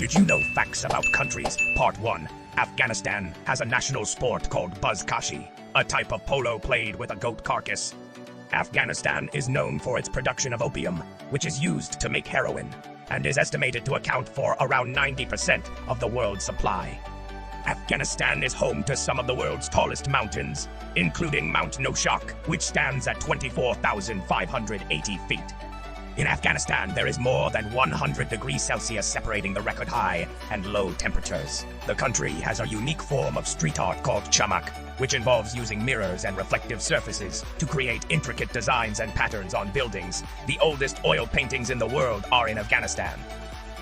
Did you know facts about countries? Part 1. Afghanistan has a national sport called buzkashi, a type of polo played with a goat carcass. Afghanistan is known for its production of opium, which is used to make heroin, and is estimated to account for around 90% of the world's supply. Afghanistan is home to some of the world's tallest mountains, including Mount Noshak, which stands at 24,580 feet. In Afghanistan, there is more than 100 degrees Celsius separating the record high and low temperatures. The country has a unique form of street art called chamak, which involves using mirrors and reflective surfaces to create intricate designs and patterns on buildings. The oldest oil paintings in the world are in Afghanistan.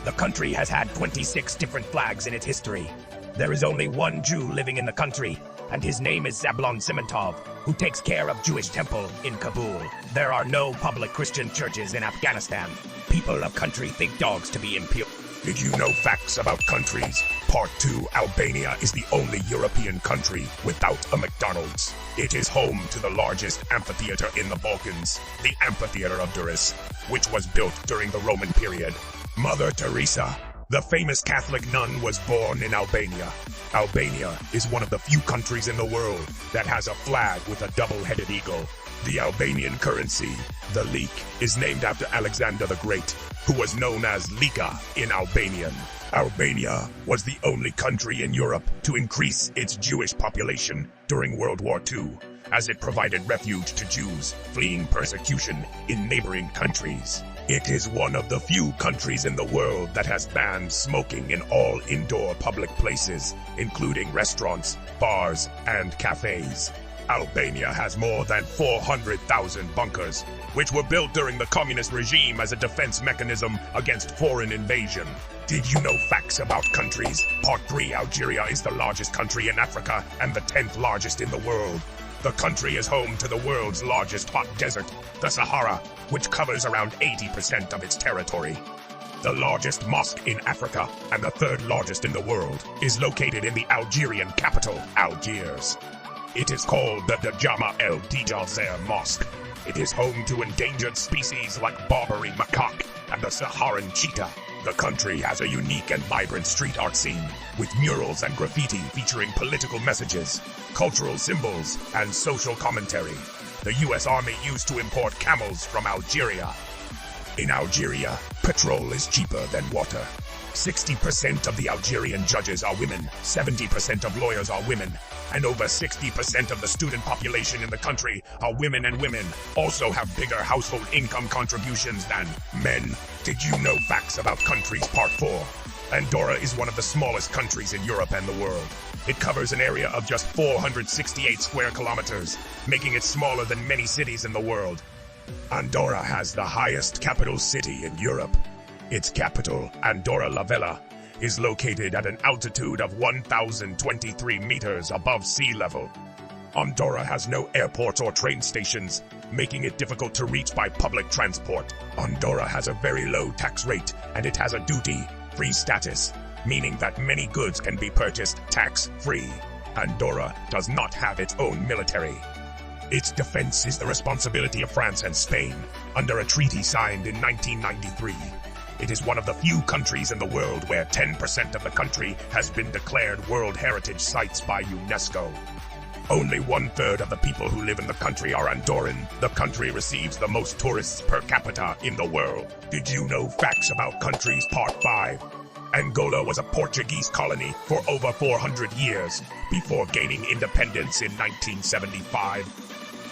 The country has had 26 different flags in its history. There is only one Jew living in the country, and his name is Zablon Simentov, who takes care of Jewish temple in Kabul. There are no public Christian churches in Afghanistan. People of country think dogs to be impure. Did you know facts about countries? Part 2. Albania is the only European country without a McDonald's. It is home to the largest amphitheater in the Balkans, the Amphitheater of Durrës, which was built during the Roman period. Mother Teresa, the famous Catholic nun, was born in Albania. Albania is one of the few countries in the world that has a flag with a double-headed eagle. The Albanian currency, the lek, is named after Alexander the Great, who was known as Lika in Albanian. Albania was the only country in Europe to increase its Jewish population during World War II, as it provided refuge to Jews fleeing persecution in neighboring countries. It is one of the few countries in the world that has banned smoking in all indoor public places, including restaurants, bars, and cafes. Albania has more than 400,000 bunkers, which were built during the communist regime as a defense mechanism against foreign invasion. Did you know facts about countries? Part 3. Algeria is the largest country in Africa and the 10th largest in the world. The country is home to the world's largest hot desert, the Sahara, which covers around 80% of its territory. The largest mosque in Africa, and the third largest in the world, is located in the Algerian capital, Algiers. It is called the Jama El Dijalzer Mosque. It is home to endangered species like Barbary macaque and the Saharan cheetah. The country has a unique and vibrant street art scene, with murals and graffiti featuring political messages, cultural symbols, and social commentary. The U.S. Army used to import camels from Algeria. In Algeria, petrol is cheaper than water. 60% of the Algerian judges are women, 70% of lawyers are women, and over 60% of the student population in the country are women, and women also have bigger household income contributions than men. Did you know facts about countries? Part 4. Andorra is one of the smallest countries in Europe and the world. It covers an area of just 468 square kilometers, making it smaller than many cities in the world. Andorra has the highest capital city in Europe. Its capital, Andorra la Vella, is located at an altitude of 1,023 meters above sea level. Andorra has no airports or train stations, making it difficult to reach by public transport. Andorra has a very low tax rate, and it has a duty-free status, meaning that many goods can be purchased tax-free. Andorra does not have its own military. Its defense is the responsibility of France and Spain, under a treaty signed in 1993. It is one of the few countries in the world where 10% of the country has been declared World Heritage Sites by UNESCO. Only 1/3 of the people who live in the country are Andorran. The country receives the most tourists per capita in the world. Did you know facts about countries? Part 5. Angola was a Portuguese colony for over 400 years before gaining independence in 1975.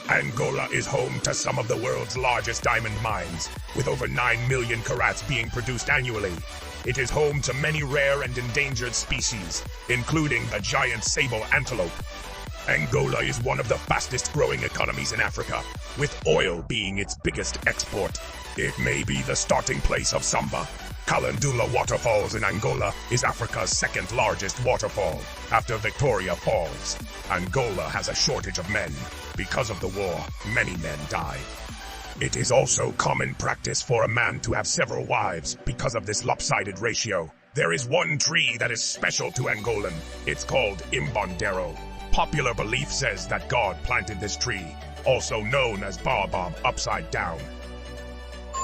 Angola is home to some of the world's largest diamond mines, with over 9 million carats being produced annually. It is home to many rare and endangered species, including the giant sable antelope. Angola is one of the fastest growing economies in Africa, with oil being its biggest export. It may be the starting place of samba. Calendula Waterfalls in Angola is Africa's second largest waterfall, after Victoria Falls. Angola has a shortage of men. Because of the war, many men died. It is also common practice for a man to have several wives because of this lopsided ratio. There is one tree that is special to Angolan. It's called Imbondero. Popular belief says that God planted this tree, also known as Baobab upside down.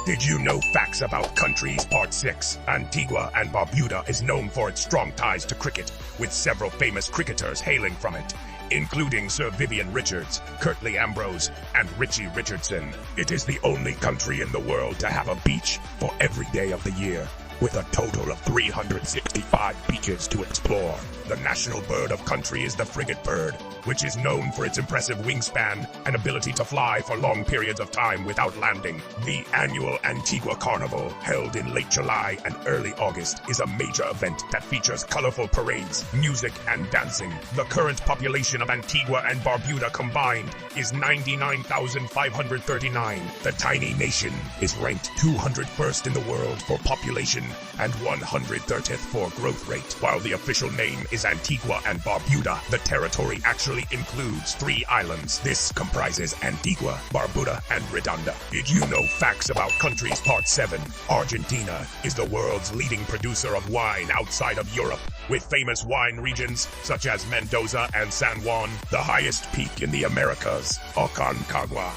Did you know facts about countries? Part 6. Antigua and Barbuda is known for its strong ties to cricket, with several famous cricketers hailing from it, including Sir Vivian Richards, Curtly Ambrose, and Richie Richardson. It is the only country in the world to have a beach for every day of the year, with a total of 365 beaches to explore. The national bird of country is the frigate bird, which is known for its impressive wingspan and ability to fly for long periods of time without landing. The annual Antigua Carnival, held in late July and early August, is a major event that features colorful parades, music, and dancing. The current population of Antigua and Barbuda combined is 99,539. The tiny nation is ranked 201st in the world for population and 130th for growth rate. While the official name is Antigua and Barbuda, the territory actually includes 3 islands. This comprises Antigua, Barbuda, and Redonda. Did you know facts about countries? Part 7. Argentina is the world's leading producer of wine outside of Europe, with famous wine regions such as Mendoza and San Juan. The highest peak in the Americas, Aconcagua,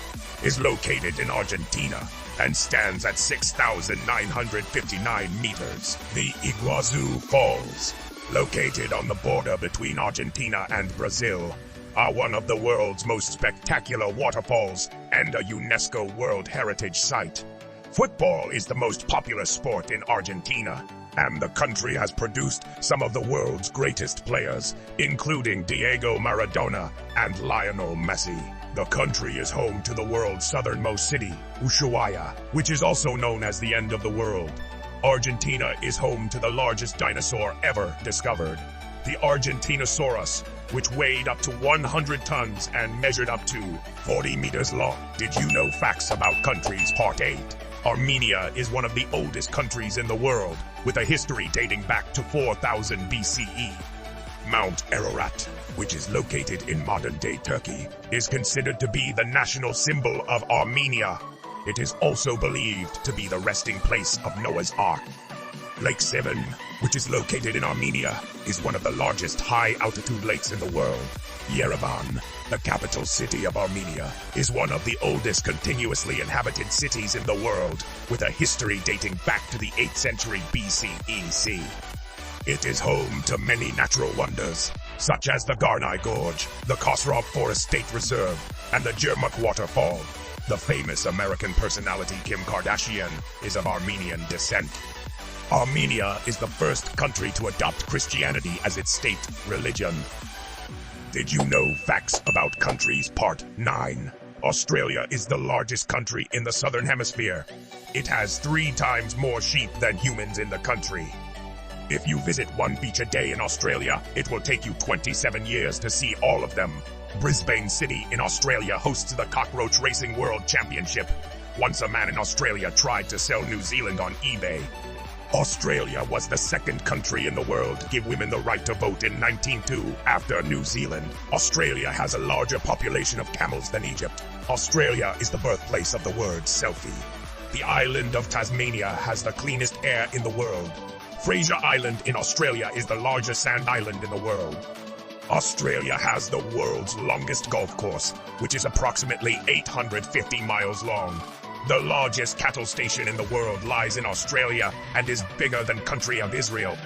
is located in Argentina and stands at 6,959 meters. The Iguazu Falls, located on the border between Argentina and Brazil, are one of the world's most spectacular waterfalls and a UNESCO World Heritage Site. Football is the most popular sport in Argentina, and the country has produced some of the world's greatest players, including Diego Maradona and Lionel Messi. The country is home to the world's southernmost city, Ushuaia, which is also known as the end of the world. Argentina is home to the largest dinosaur ever discovered, the Argentinosaurus, which weighed up to 100 tons and measured up to 40 meters long. Did you know facts about countries? Part 8. Armenia is one of the oldest countries in the world, with a history dating back to 4000 BCE. Mount Ararat, which is located in modern-day Turkey, is considered to be the national symbol of Armenia. It is also believed to be the resting place of Noah's Ark. Lake Sevan, which is located in Armenia, is one of the largest high-altitude lakes in the world. Yerevan, the capital city of Armenia, is one of the oldest continuously inhabited cities in the world, with a history dating back to the 8th century BCE. It is home to many natural wonders, such as the Garnai Gorge, the Khosrov Forest State Reserve, and the Jermuk Waterfall. The famous American personality Kim Kardashian is of Armenian descent. Armenia is the first country to adopt Christianity as its state religion. Did you know facts about countries? Part 9. Australia is the largest country in the southern hemisphere. It has 3 times more sheep than humans in the country. If you visit one beach a day in Australia, it will take you 27 years to see all of them. Brisbane City in Australia hosts the Cockroach Racing World Championship. Once a man in Australia tried to sell New Zealand on eBay. Australia was the second country in the world to give women the right to vote in 1902 after New Zealand. Australia has a larger population of camels than Egypt. Australia is the birthplace of the word selfie. The island of Tasmania has the cleanest air in the world. Fraser Island in Australia is the largest sand island in the world. Australia has the world's longest golf course, which is approximately 850 miles long. The largest cattle station in the world lies in Australia and is bigger than country of Israel.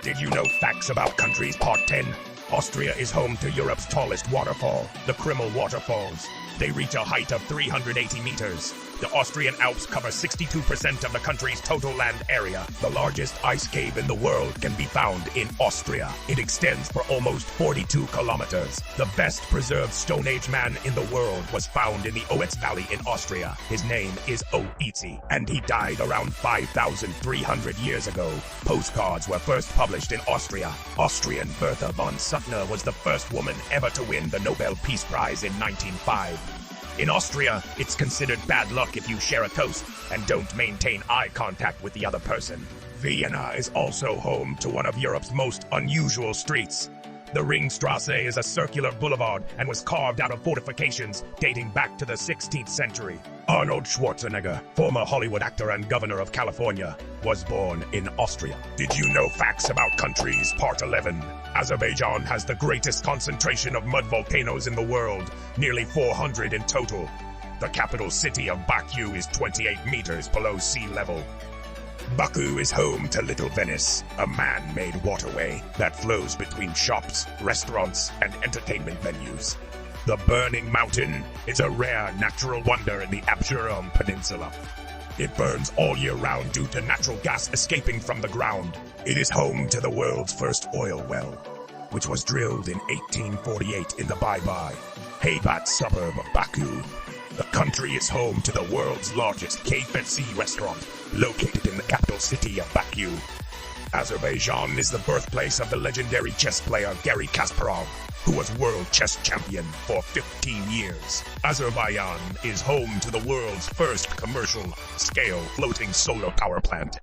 Did you know facts about countries? Part 10. Austria is home to Europe's tallest waterfall, the Krimmel Waterfalls. They reach a height of 380 meters. The Austrian Alps cover 62% of the country's total land area. The largest ice cave in the world can be found in Austria. It extends for almost 42 kilometers. The best preserved Stone Age man in the world was found in the Oetz Valley in Austria. His name is Oetzi, and he died around 5,300 years ago. Postcards were first published in Austria. Austrian Bertha von Suttner was the first woman ever to win the Nobel Peace Prize in 1905. In Austria, it's considered bad luck if you share a toast and don't maintain eye contact with the other person. Vienna is also home to one of Europe's most unusual streets. The Ringstrasse is a circular boulevard and was carved out of fortifications dating back to the 16th century. Arnold Schwarzenegger, former Hollywood actor and governor of California, was born in Austria. Did you know facts about countries? Part 11. Azerbaijan has the greatest concentration of mud volcanoes in the world, nearly 400 in total. The capital city of Baku is 28 meters below sea level. Baku is home to Little Venice, a man-made waterway that flows between shops, restaurants, and entertainment venues. The Burning Mountain is a rare natural wonder in the Absheron Peninsula. It burns all year round due to natural gas escaping from the ground. It is home to the world's first oil well, which was drilled in 1848 in the Bye-Bye, Haybat suburb of Baku. The country is home to the world's largest KFC restaurant, located in the capital city of Baku. Azerbaijan is the birthplace of the legendary chess player Garry Kasparov, who was world chess champion for 15 years. Azerbaijan is home to the world's first commercial-scale floating solar power plant.